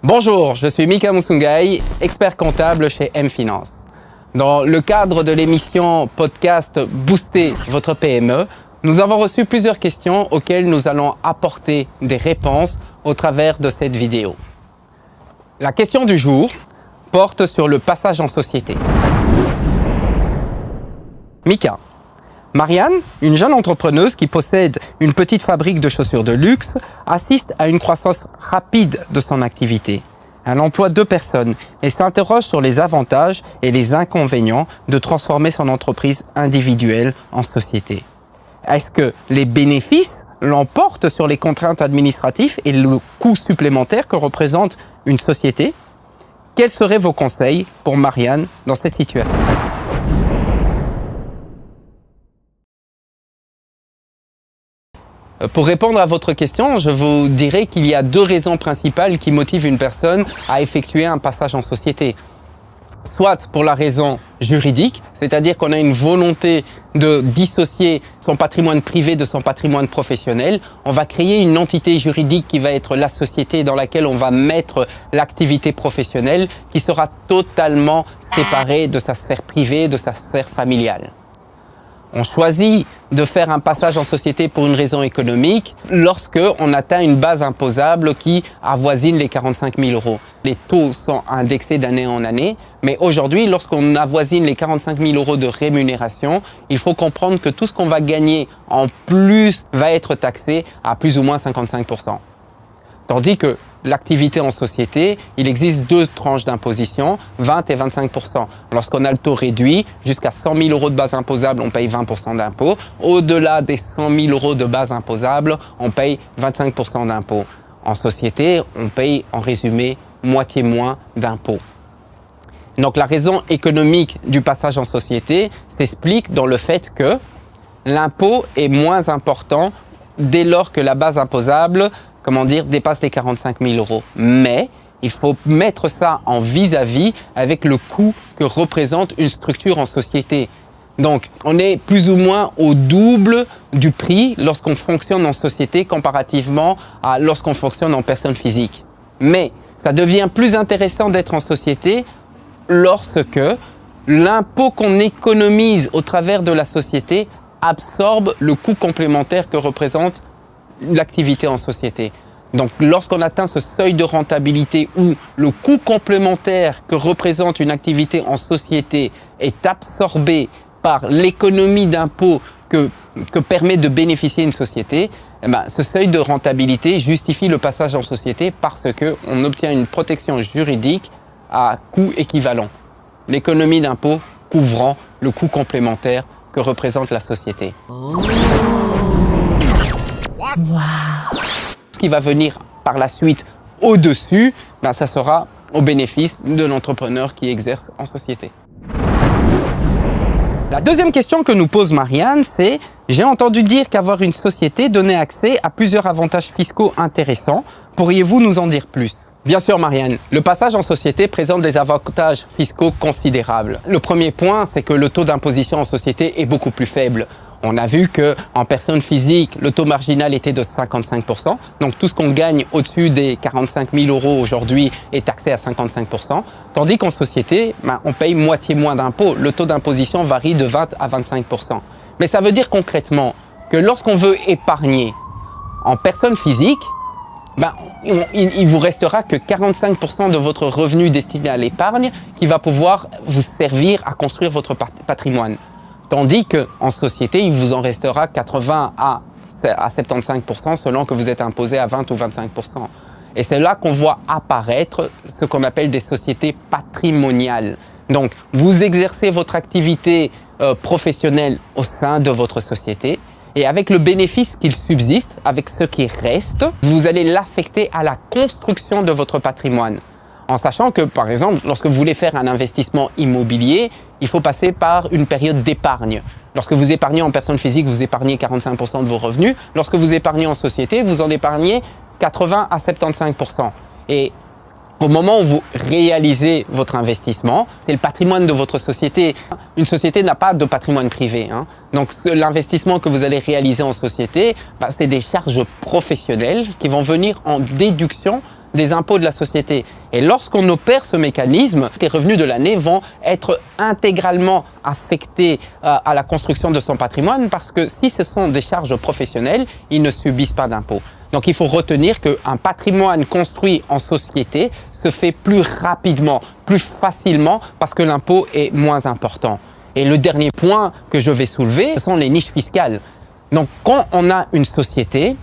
Bonjour, je suis Mika Musungai, expert comptable chez M-Finance. Dans le cadre de l'émission podcast Booster votre PME, nous avons reçu plusieurs questions auxquelles nous allons apporter des réponses au travers de cette vidéo. La question du jour porte sur le passage en société. Mika, Marianne, une jeune entrepreneuse qui possède une petite fabrique de chaussures de luxe, assiste à une croissance rapide de son activité. Elle emploie 2 personnes et s'interroge sur les avantages et les inconvénients de transformer son entreprise individuelle en société. Est-ce que les bénéfices l'emportent sur les contraintes administratives et le coût supplémentaire que représente une société? Quels seraient vos conseils pour Marianne dans cette situation? Pour répondre à votre question, je vous dirais qu'il y a 2 raisons principales qui motivent une personne à effectuer un passage en société. Soit pour la raison juridique, c'est-à-dire qu'on a une volonté de dissocier son patrimoine privé de son patrimoine professionnel. On va créer une entité juridique qui va être la société dans laquelle on va mettre l'activité professionnelle qui sera totalement séparée de sa sphère privée, de sa sphère familiale. On choisit de faire un passage en société pour une raison économique lorsque on atteint une base imposable qui avoisine les 45 000 €. Les taux sont indexés d'année en année, mais aujourd'hui, lorsqu'on avoisine les 45 000 € de rémunération, il faut comprendre que tout ce qu'on va gagner en plus va être taxé à plus ou moins 55 %. Tandis que l'activité en société, il existe 2 tranches d'imposition, 20 et 25 %. Lorsqu'on a le taux réduit, jusqu'à 100 000 € de base imposable, on paye 20 % d'impôt. Au-delà des 100 000 € de base imposable, on paye 25 % d'impôt. En société, on paye en résumé moitié moins d'impôt. Donc la raison économique du passage en société s'explique dans le fait que l'impôt est moins important dès lors que la base imposable dépasse les 45 000 €. Mais il faut mettre ça en vis-à-vis avec le coût que représente une structure en société. Donc, on est plus ou moins au double du prix lorsqu'on fonctionne en société comparativement à lorsqu'on fonctionne en personne physique. Mais ça devient plus intéressant d'être en société lorsque l'impôt qu'on économise au travers de la société absorbe le coût complémentaire que représente l'activité en société. Donc, lorsqu'on atteint ce seuil de rentabilité où le coût complémentaire que représente une activité en société est absorbé par l'économie d'impôt que permet de bénéficier une société, ce seuil de rentabilité justifie le passage en société parce qu'on obtient une protection juridique à coût équivalent. L'économie d'impôt couvrant le coût complémentaire que représente la société. Wow. Ce qui va venir par la suite au-dessus, ça sera au bénéfice de l'entrepreneur qui exerce en société. La deuxième question que nous pose Marianne, c'est « J'ai entendu dire qu'avoir une société donnait accès à plusieurs avantages fiscaux intéressants. Pourriez-vous nous en dire plus ?» Bien sûr Marianne, le passage en société présente des avantages fiscaux considérables. Le premier point, c'est que le taux d'imposition en société est beaucoup plus faible. On a vu qu'en personne physique, le taux marginal était de 55 %. Donc tout ce qu'on gagne au-dessus des 45 000 € aujourd'hui est taxé à 55 %. Tandis qu'en société, on paye moitié moins d'impôts. Le taux d'imposition varie de 20 à 25 %. Mais ça veut dire concrètement que lorsqu'on veut épargner en personne physique, il vous restera que 45 % de votre revenu destiné à l'épargne qui va pouvoir vous servir à construire votre patrimoine. Tandis qu'en société, il vous en restera 80 à 75 % selon que vous êtes imposé à 20 ou 25 %. Et c'est là qu'on voit apparaître ce qu'on appelle des sociétés patrimoniales. Donc, vous exercez votre activité professionnelle au sein de votre société et avec le bénéfice qu'il subsiste, avec ce qui reste, vous allez l'affecter à la construction de votre patrimoine. En sachant que, par exemple, lorsque vous voulez faire un investissement immobilier, il faut passer par une période d'épargne. Lorsque vous épargnez en personne physique, vous épargnez 45 % de vos revenus. Lorsque vous épargnez en société, vous en épargnez 80 à 75 %. Et au moment où vous réalisez votre investissement, c'est le patrimoine de votre société. Une société n'a pas de patrimoine privé. Donc l'investissement que vous allez réaliser en société, c'est des charges professionnelles qui vont venir en déduction des impôts de la société. Et lorsqu'on opère ce mécanisme, les revenus de l'année vont être intégralement affectés à la construction de son patrimoine parce que si ce sont des charges professionnelles, ils ne subissent pas d'impôts. Donc il faut retenir qu'un patrimoine construit en société se fait plus rapidement, plus facilement parce que l'impôt est moins important. Et le dernier point que je vais soulever, ce sont les niches fiscales. Donc quand on a une société,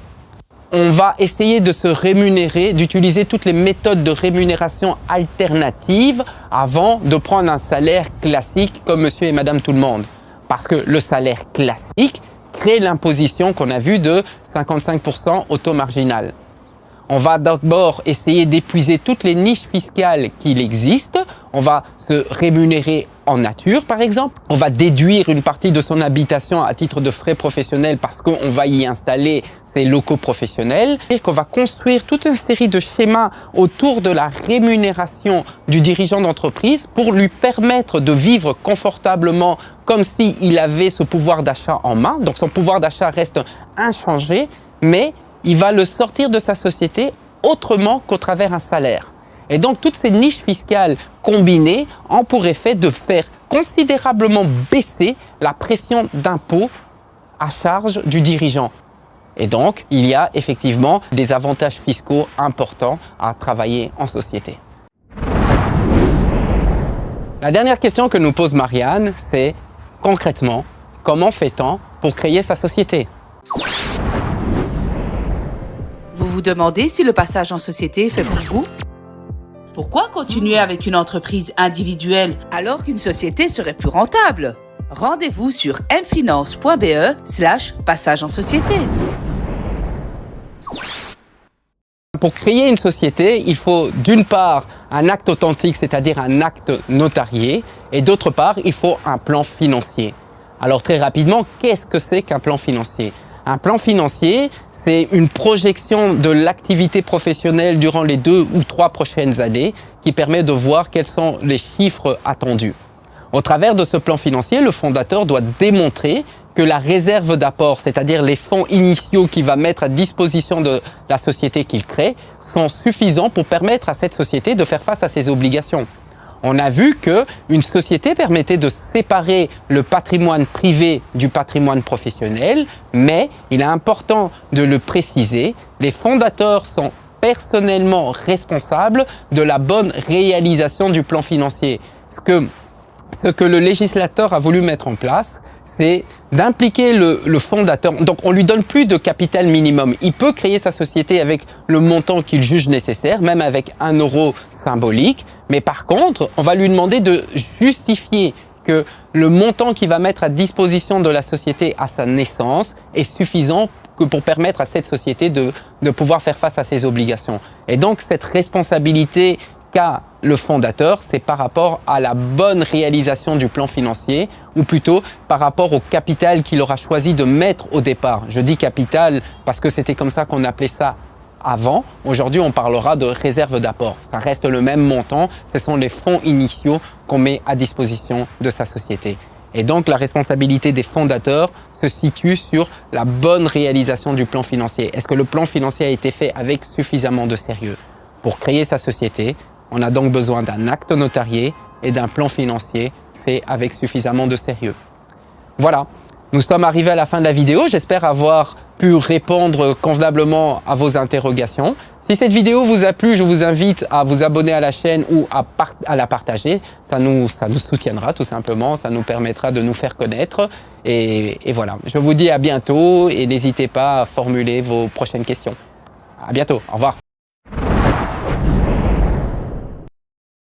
on va essayer de se rémunérer, d'utiliser toutes les méthodes de rémunération alternatives avant de prendre un salaire classique comme monsieur et madame tout le monde. Parce que le salaire classique crée l'imposition qu'on a vue de 55% au taux marginal. On va d'abord essayer d'épuiser toutes les niches fiscales qu'il existe. On va se rémunérer en nature, par exemple. On va déduire une partie de son habitation à titre de frais professionnels parce qu'on va y installer ses locaux professionnels. C'est-à-dire qu'on va construire toute une série de schémas autour de la rémunération du dirigeant d'entreprise pour lui permettre de vivre confortablement comme s'il avait ce pouvoir d'achat en main. Donc son pouvoir d'achat reste inchangé, mais il va le sortir de sa société autrement qu'au travers un salaire. Et donc, toutes ces niches fiscales combinées ont pour effet de faire considérablement baisser la pression d'impôt à charge du dirigeant. Et donc, il y a effectivement des avantages fiscaux importants à travailler en société. La dernière question que nous pose Marianne, c'est concrètement, comment fait-on pour créer sa société ? Vous vous demandez si le passage en société est fait pour vous? Pourquoi continuer avec une entreprise individuelle alors qu'une société serait plus rentable? Rendez-vous sur mfinance.be/passage en société. Pour créer une société, il faut d'une part un acte authentique, c'est-à-dire un acte notarié, et d'autre part, il faut un plan financier. Alors très rapidement, qu'est-ce que c'est qu'un plan financier? Un plan financier, c'est une projection de l'activité professionnelle durant les 2 ou 3 prochaines années qui permet de voir quels sont les chiffres attendus. Au travers de ce plan financier, le fondateur doit démontrer que la réserve d'apport, c'est-à-dire les fonds initiaux qu'il va mettre à disposition de la société qu'il crée, sont suffisants pour permettre à cette société de faire face à ses obligations. On a vu qu'une société permettait de séparer le patrimoine privé du patrimoine professionnel, mais il est important de le préciser, les fondateurs sont personnellement responsables de la bonne réalisation du plan financier. Ce que le législateur a voulu mettre en place, c'est d'impliquer le fondateur. Donc, on lui donne plus de capital minimum. Il peut créer sa société avec le montant qu'il juge nécessaire, même avec 1 euro symbolique. Mais par contre, on va lui demander de justifier que le montant qu'il va mettre à disposition de la société à sa naissance est suffisant pour permettre à cette société de pouvoir faire face à ses obligations. Et donc, cette responsabilité qu'a le fondateur, c'est par rapport à la bonne réalisation du plan financier ou plutôt par rapport au capital qu'il aura choisi de mettre au départ. Je dis capital parce que c'était comme ça qu'on appelait ça avant. Aujourd'hui, on parlera de réserve d'apport. Ça reste le même montant. Ce sont les fonds initiaux qu'on met à disposition de sa société. Et donc, la responsabilité des fondateurs se situe sur la bonne réalisation du plan financier. Est-ce que le plan financier a été fait avec suffisamment de sérieux? Pour créer sa société, on a donc besoin d'un acte notarié et d'un plan financier fait avec suffisamment de sérieux. Voilà, nous sommes arrivés à la fin de la vidéo. J'espère avoir pu répondre convenablement à vos interrogations. Si cette vidéo vous a plu, je vous invite à vous abonner à la chaîne ou à la partager. Ça nous soutiendra tout simplement, ça nous permettra de nous faire connaître. Et voilà, je vous dis à bientôt et n'hésitez pas à formuler vos prochaines questions. À bientôt, au revoir.